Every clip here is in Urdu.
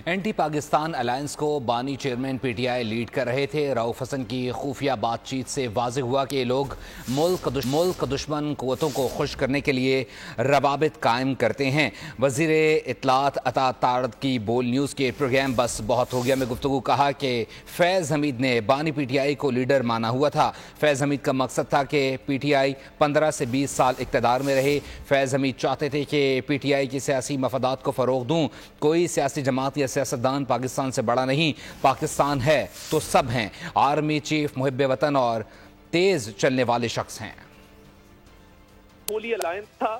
اینٹی پاکستان الائنس کو بانی chairman P T I lead کر رہے تھے۔ رؤف حسن کی خفیہ بات چیت سے واضح ہوا کہ یہ لوگ ملک دشمن قوتوں کو خوش کرنے کے لیے روابط قائم کرتے ہیں۔ وزیر اطلاعات عطا طارد کی بول نیوز کے پروگرام بس بہت ہو گیا میں گفتگو کہا کہ فیض حمید نے بانی پی ٹی آئی کو لیڈر مانا ہوا تھا۔ فیض حمید کا مقصد تھا کہ پی ٹی آئی 15 سے 20 سال اقتدار میں رہے۔ فیض حمید چاہتے تھے کہ پی ٹی آئی کی سیاسی مفادات کو فروغ دوں۔ کوئی سیاسی جماعت یا سیاستدان پاکستان سے بڑا نہیں، پاکستان ہے تو سب ہیں۔ آرمی چیف محب وطن اور تیز چلنے والے شخص ہیں۔ پولی الائنس تھا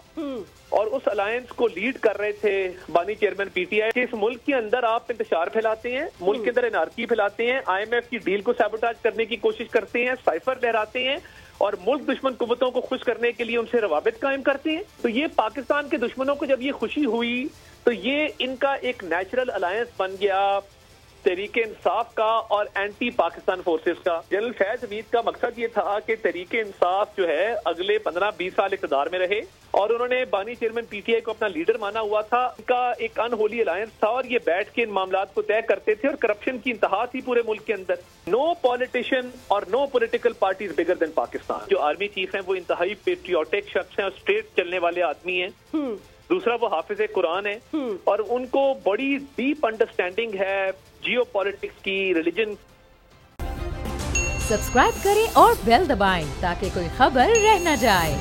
اور اس الائنس کو لیڈ کر رہے تھے بانی چیئرمین پی ٹی آئی کہ اس ملک کے اندر آپ انتشار پھیلاتے ہیں، ملک کے اندر انارکی پھیلاتے ہیں، آئی ایم ایف کی ڈیل کو سیبوٹاج کرنے کی کوشش کرتے ہیں، سائفر لہراتے ہیں اور ملک دشمن قوتوں کو خوش کرنے کے لیے ان سے روابط قائم کرتے ہیں۔ تو یہ پاکستان کے دشمنوں کو جب یہ خوشی ہوئی تو یہ ان کا ایک نیچرل الائنس بن گیا تحریک انصاف کا اور اینٹی پاکستان فورسز کا۔ جنرل فیض حمید کا مقصد یہ تھا کہ تحریک انصاف جو ہے اگلے 15-20 سال اقتدار میں رہے اور انہوں نے بانی چیئرمین پی ٹی آئی کو اپنا لیڈر مانا ہوا تھا۔ ان کا ایک ان ہولی الائنس تھا اور یہ بیٹھ کے ان معاملات کو طے کرتے تھے اور کرپشن کی انتہا تھی پورے ملک کے اندر۔ نو پولیٹیشین اور نو پولیٹیکل پارٹی از بگر دین پاکستان۔ جو آرمی چیف ہیں وہ انتہائی پیٹریوٹک شخص ہیں اور اسٹریٹ چلنے والے آدمی ہیں۔ دوسرا وہ حافظ قرآن ہے اور ان کو بڑی ڈیپ انڈرسٹینڈنگ ہے جیو پالیٹکس کی، ریلیجن۔ سبسکرائب کریں اور بیل دبائیں تاکہ کوئی خبر رہ نہ جائے۔